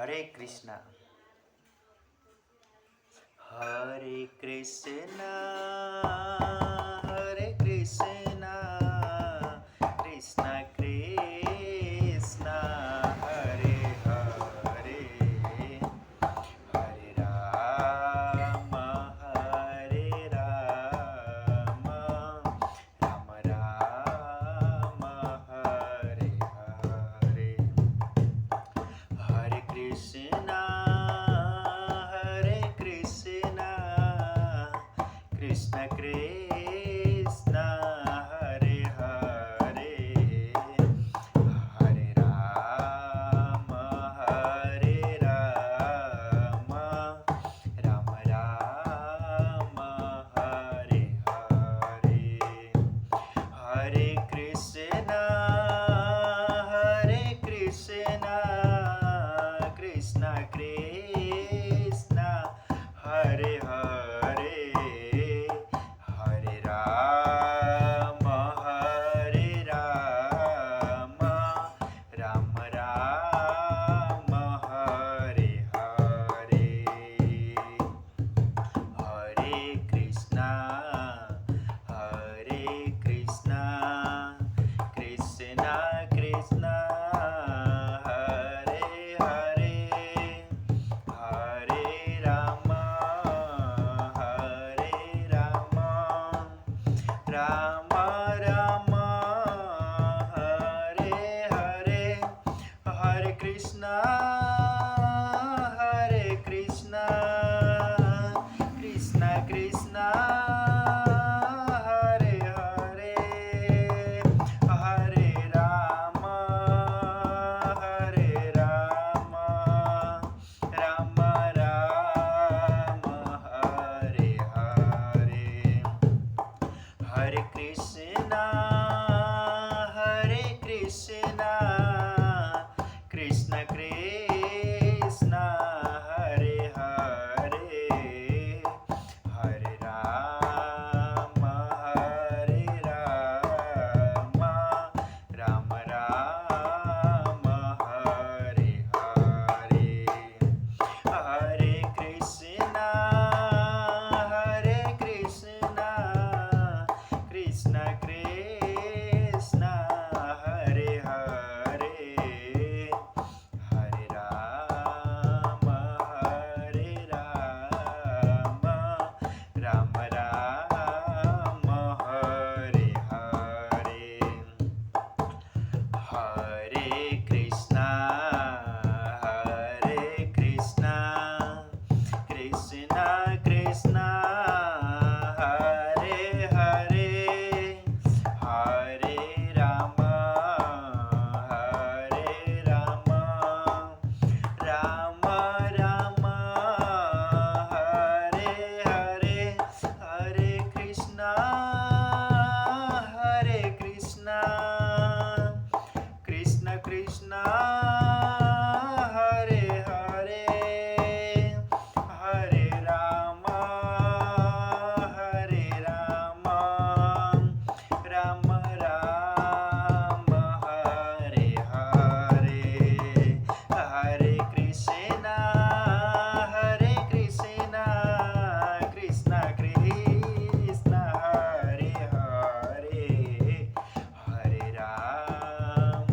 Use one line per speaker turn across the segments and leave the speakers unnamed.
हरे कृष्णा हरे कृष्णा हरे Krishna Krishna Krishna Hare Hare Hare Ram Ram Ram Hare Hare Hare Krishna Krishna Krishna Hare Hare Hare Ram Ram Ram Hare Hare Hare Krishna Krishna Krishna Hare Hare Hare Ram Ram Ram Hare Hare Hare Krishna Krishna Krishna Hare Hare Hare Ram Ram Ram Hare Hare Hare Krishna Krishna Krishna Hare Hare Hare Ram Ram Ram Hare Hare Hare Krishna Krishna Krishna Hare Hare Hare Ram Ram Ram Hare Hare Hare Krishna Krishna Krishna Hare Hare Hare Ram Ram Ram Hare Hare Hare Krishna Krishna Krishna Hare Hare Hare Ram Ram Ram Hare Hare Hare Krishna Krishna Krishna Hare Hare Hare Ram Ram Ram Hare Hare Hare Krishna Krishna Krishna Hare Hare Hare Ram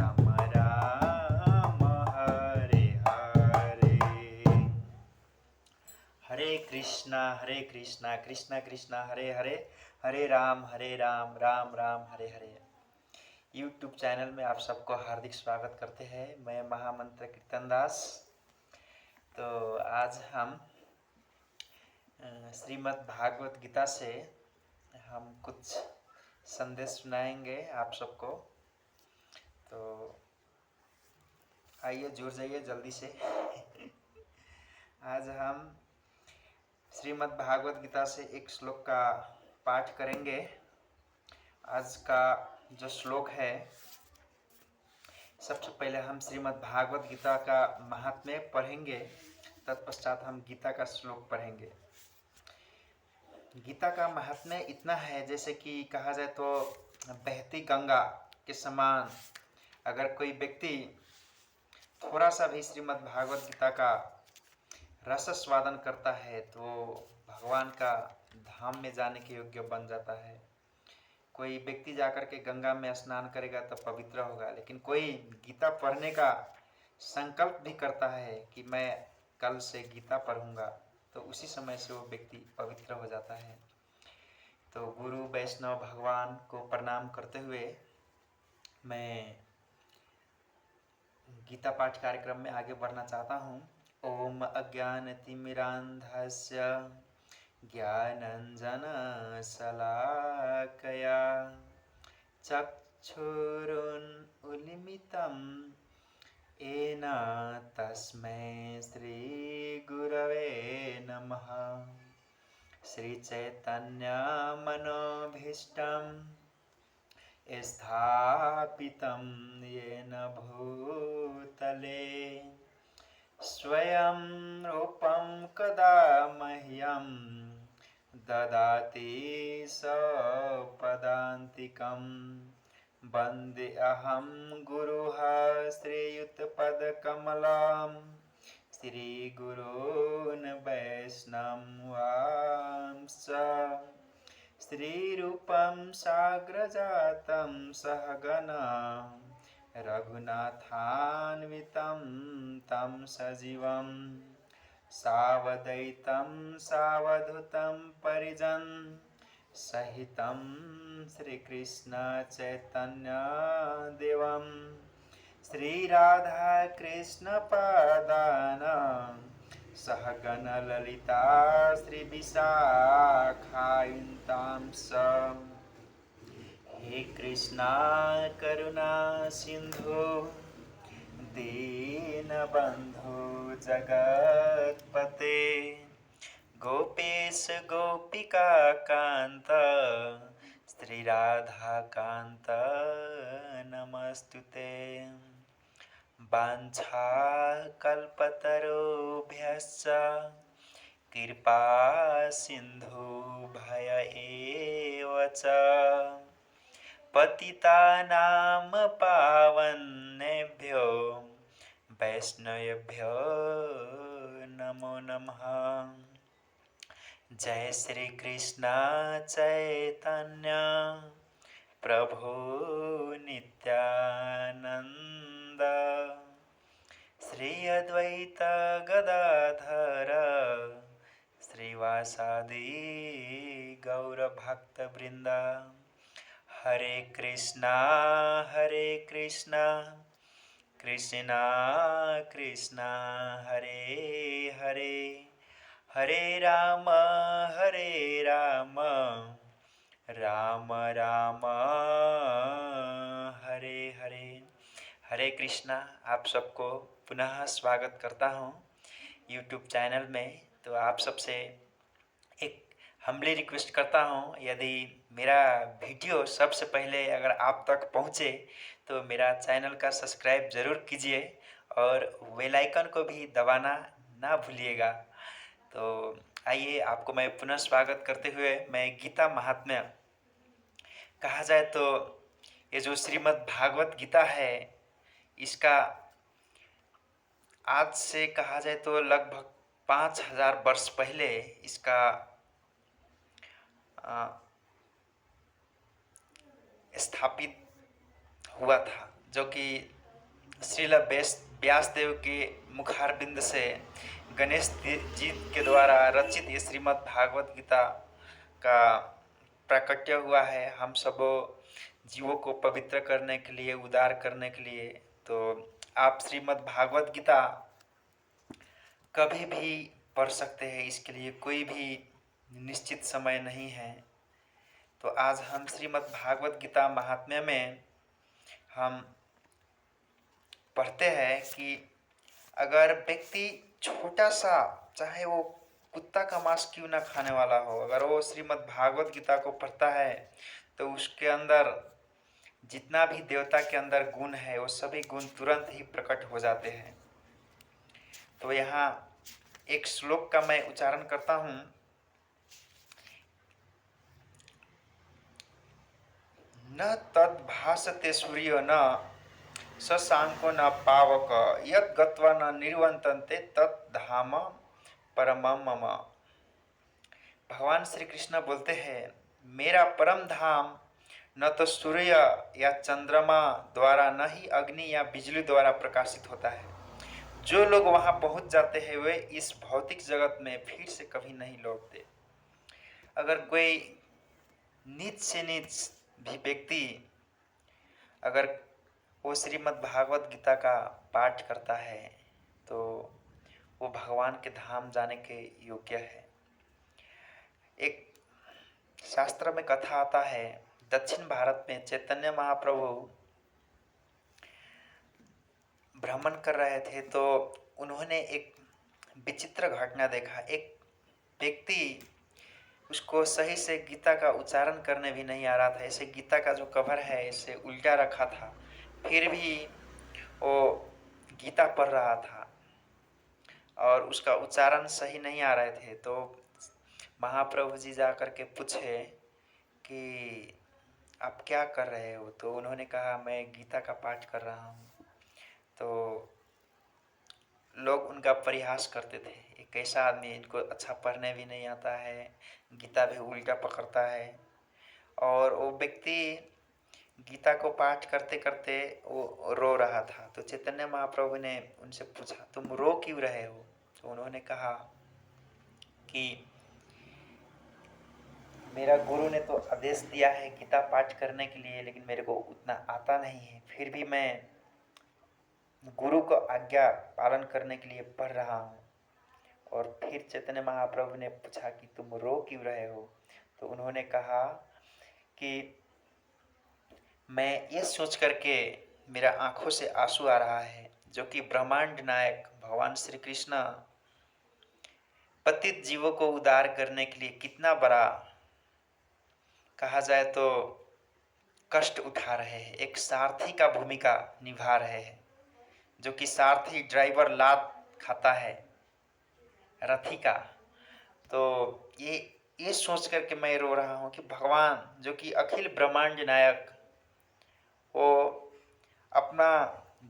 Ram Ram Hare Hare Hare Krishna Krishna Krishna Hare Hare Hare Ram Ram Ram Hare Hare. YouTube channel में आप सबको हार्दिक स्वागत करते हैं। मैं महामंत्र कीर्तन दास। तो आज हम श्रीमद् भागवत गीता से हम कुछ संदेश सुनाएंगे आप सबको। तो आइए जुड़ जाइए जल्दी से। आज हम श्रीमद् भागवत गीता से एक श्लोक का पाठ करेंगे। आज का जो श्लोक है, सबसे पहले हम श्रीमद् भागवत गीता का महात्म्य पढ़ेंगे, तत्पश्चात हम गीता का श्लोक पढ़ेंगे। गीता का महात्म्य इतना है जैसे कि कहा जाए तो बहती गंगा के समान अगर कोई व्यक्ति थोड़ा सा भी श्रीमद् भागवत गीता का रस स्वादन करता है तो भगवान का धाम में जाने के योग्य बन जाता है। कोई व्यक्ति जाकर के गंगा में स्नान करेगा तो पवित्र होगा, लेकिन कोई गीता पढ़ने का संकल्प भी करता है कि मैं कल से गीता पढ़ूंगा, तो उसी समय से वो व्यक्ति पवित्र हो जाता है। तो गुरु वैष्णव भगवान को प्रणाम करते हुए मैं गीता पाठ कार्यक्रम में आगे बढ़ना चाहता हूँ। ओम अज्ञानतिमिरान्धस्य ज्ञानञ्जनशलाकया चक्षुरुन्मीलितं येन तस्मै श्रीगुरवे नमः। श्रीचैतन्यमनोभीष्टं स्थापितं येन भूतले स्वयं रूपं कदा मह्यं ददाति सपदान्तिकं। वन्देऽहं गुरुः श्रीयुतपदकमलं श्रीगुरून् वैष्णवांश्च श्रीरूपं साग्रजातं सहगना रघुनाथान्वितं तं सजीवं सावधैतं सावधूतं परिजन सहितं श्रीकृष्ण चैतन्य देवं श्रीराधाकृष्णपादान् सहगण ललिता श्रीविशाखान्वितांश्च। हे कृष्णा करुणा सिंधु दीनबंधु जगत्पते गोपेश गोपिका कांत श्रीराधाकांत नमस्तुते। वाञ्छाकल्पतरुभ्यश्च कृपा सिन्धुभ्य एव च पतितानां पावनेभ्यो वैष्णवेभ्यो नमो नमः। जय श्री कृष्ण चैतन्य प्रभु नित्यानंद श्री अद्वैत गदाधर श्रीवासादि गौर भक्त वृंदा। हरे कृष्णा कृष्णा कृष्णा हरे हरे, हरे राम राम राम हरे हरे। हरे कृष्णा। आप सबको पुनः स्वागत करता हूँ YouTube चैनल में। तो आप सबसे एक हम्बली रिक्वेस्ट करता हूँ, यदि मेरा वीडियो सबसे पहले अगर आप तक पहुँचे तो मेरा चैनल का सब्सक्राइब ज़रूर कीजिए और बेल आइकन को भी दबाना ना भूलिएगा। तो आइए, आपको मैं पुनः स्वागत करते हुए मैं गीता महात्म्य, कहा जाए तो ये जो श्रीमद् भागवत गीता है, इसका आज से कहा जाए तो लगभग 5000 वर्ष पहले इसका स्थापित हुआ था, जो कि श्रील व्यासदेव के मुखारबिंद से गणेश जी के द्वारा रचित ये श्रीमद् भागवत गीता का प्राकट्य हुआ है, हम सब जीवों को पवित्र करने के लिए, उदार करने के लिए। तो आप श्रीमद् भागवत गीता कभी भी पढ़ सकते हैं, इसके लिए कोई भी निश्चित समय नहीं है। तो आज हम श्रीमद् भागवत गीता महात्म्य में हम पढ़ते हैं कि अगर व्यक्ति छोटा सा, चाहे वो कुत्ता का मांस क्यों ना खाने वाला हो, अगर वो श्रीमद् भागवत गीता को पढ़ता है तो उसके अंदर जितना भी देवता के अंदर गुण है वो सभी गुण तुरंत ही प्रकट हो जाते हैं। तो यहाँ एक श्लोक का मैं उच्चारण करता हूँ। न तद् भासते सूर्यो न शशांको न पावक यत् गत्वा न निर्वंतन्ते तत् धाम परमम मम। भगवान श्री कृष्ण बोलते हैं, मेरा परम धाम न तो सूर्य या चंद्रमा द्वारा, न ही अग्नि या बिजली द्वारा प्रकाशित होता है। जो लोग वहां पहुंच जाते हैं वे इस भौतिक जगत में फिर से कभी नहीं लौटते। अगर कोई नीच से नीच भी व्यक्ति अगर वो श्रीमद् भागवत गीता का पाठ करता है तो वो भगवान के धाम जाने के योग्य है। एक शास्त्र में कथा आता है, दक्षिण भारत में चैतन्य महाप्रभु भ्रमण कर रहे थे तो उन्होंने एक विचित्र घटना देखा। एक व्यक्ति, उसको सही से गीता का उच्चारण करने भी नहीं आ रहा था। ऐसे गीता का जो कवर है इसे उल्टा रखा था, फिर भी वो गीता पढ़ रहा था और उसका उच्चारण सही नहीं आ रहे थे। तो महाप्रभु जी जा कर के पूछे कि आप क्या कर रहे हो? तो उन्होंने कहा, मैं गीता का पाठ कर रहा हूँ। तो लोग उनका परिहास करते थे, एक ऐसा आदमी, इनको अच्छा पढ़ने भी नहीं आता है, गीता भी उल्टा पकड़ता है। और वो व्यक्ति गीता को पाठ करते करते वो रो रहा था। तो चैतन्य महाप्रभु ने उनसे पूछा, तुम रो क्यों रहे हो? तो उन्होंने कहा कि मेरा गुरु ने तो आदेश दिया है गीता पाठ करने के लिए, लेकिन मेरे को उतना आता नहीं है, फिर भी मैं गुरु को आज्ञा पालन करने के लिए पढ़ रहा हूँ। और फिर चैतन्य महाप्रभु ने पूछा कि तुम रो क्यों रहे हो? तो उन्होंने कहा कि मैं ये सोच करके मेरा आंखों से आंसू आ रहा है, जो कि ब्रह्मांड नायक भगवान श्री कृष्ण पतित जीवों को उद्धार करने के लिए कितना बड़ा, कहा जाए तो, कष्ट उठा रहे हैं। एक सारथी का भूमिका निभा रहे हैं, जो कि सारथी ड्राइवर लात खाता है रथी का। तो ये सोच करके मैं रो रहा हूँ कि भगवान जो कि अखिल ब्रह्मांड नायक, वो अपना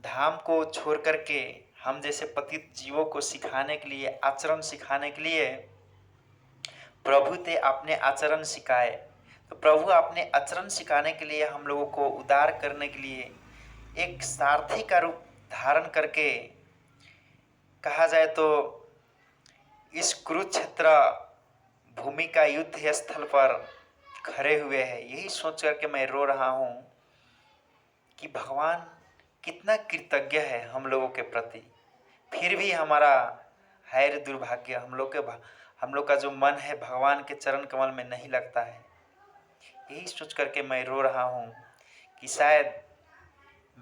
धाम को छोड़ करके हम जैसे पतित जीवों को सिखाने के लिए, आचरण सिखाने के लिए, प्रभु ते अपने आचरण सिखाए। तो प्रभु अपने आचरण सिखाने के लिए, हम लोगों को उद्धार करने के लिए एक सारथी का रूप धारण करके, कहा जाए तो इस कुरुक्षेत्र भूमि का युद्ध स्थल पर खड़े हुए हैं। यही सोच करके मैं रो रहा हूँ कि भगवान कितना कृतज्ञ है हम लोगों के प्रति। फिर भी हमारा है दुर्भाग्य, हम लोग का जो मन है भगवान के चरण कमल में नहीं लगता है। यही सोच करके मैं रो रहा हूँ कि शायद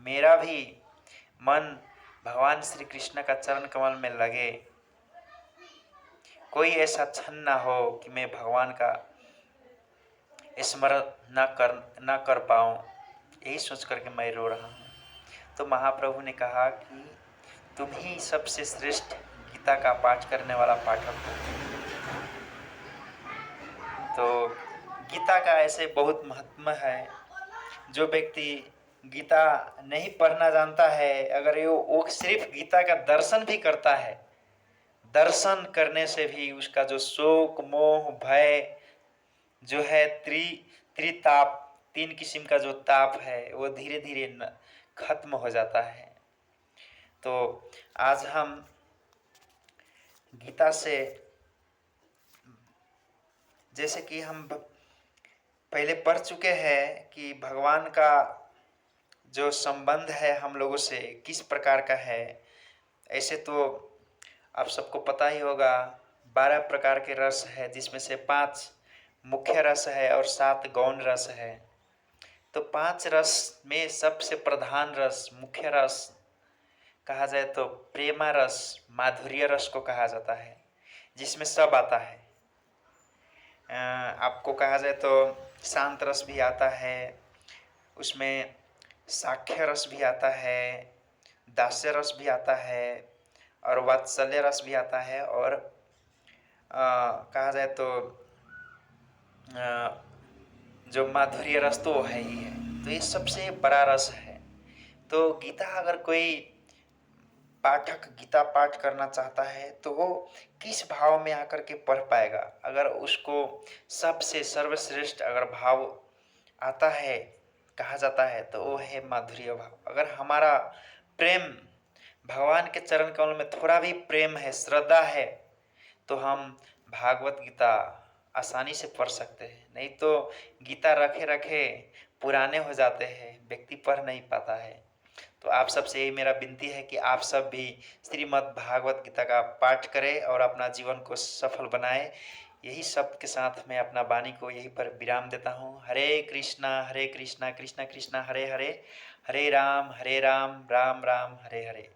मेरा भी मन भगवान श्री कृष्ण का चरण कमल में लगे। कोई ऐसा क्षण ना हो कि मैं भगवान का स्मरण न कर पाऊँ। यही सोच करके मैं रो रहा हूँ। तो महाप्रभु ने कहा कि तुम ही सबसे श्रेष्ठ गीता का पाठ करने वाला पाठक हो। तो गीता का ऐसे बहुत महत्व है। जो व्यक्ति गीता नहीं पढ़ना जानता है, अगर वो सिर्फ गीता का दर्शन भी करता है, दर्शन करने से भी उसका जो शोक मोह भय जो है त्रिताप, 3 किस्म का जो ताप है वो धीरे धीरे खत्म हो जाता है। तो आज हम गीता से, जैसे कि हम पहले पढ़ चुके हैं कि भगवान का जो संबंध है हम लोगों से किस प्रकार का है। ऐसे तो आप सबको पता ही होगा, 12 प्रकार के रस है, जिसमें से 5 मुख्य रस है और 7 गौण रस है। तो 5 रस में सबसे प्रधान रस, मुख्य रस कहा जाए तो प्रेमा रस, माधुर्य रस को कहा जाता है, जिसमें सब आता है। आपको कहा जाए तो शांत रस भी आता है, उसमें साख्य रस भी आता है, दास्य रस भी आता है और वात्सल्य रस भी आता है। और कहा जाए तो जो माधुर्य रस तो है ही है। तो ये सबसे बड़ा रस है। तो गीता अगर कोई पाठक गीता पाठ करना चाहता है तो वो किस भाव में आकर के पढ़ पाएगा? अगर उसको सबसे सर्वश्रेष्ठ अगर भाव आता है, कहा जाता है, तो वो है माधुर्य भाव। अगर हमारा प्रेम भगवान के चरण कमल में थोड़ा भी प्रेम है, श्रद्धा है, तो हम भागवत गीता आसानी से पढ़ सकते हैं। नहीं तो गीता रखे रखे पुराने हो जाते हैं, व्यक्ति पढ़ नहीं पाता है। तो आप सबसे यही मेरा विनती है कि आप सब भी श्रीमद् भागवत गीता का पाठ करें और अपना जीवन को सफल बनाएं। यही शब्द के साथ मैं अपना वाणी को यहीं पर विराम देता हूँ। हरे कृष्णा कृष्णा कृष्णा हरे हरे, हरे राम राम राम हरे हरे।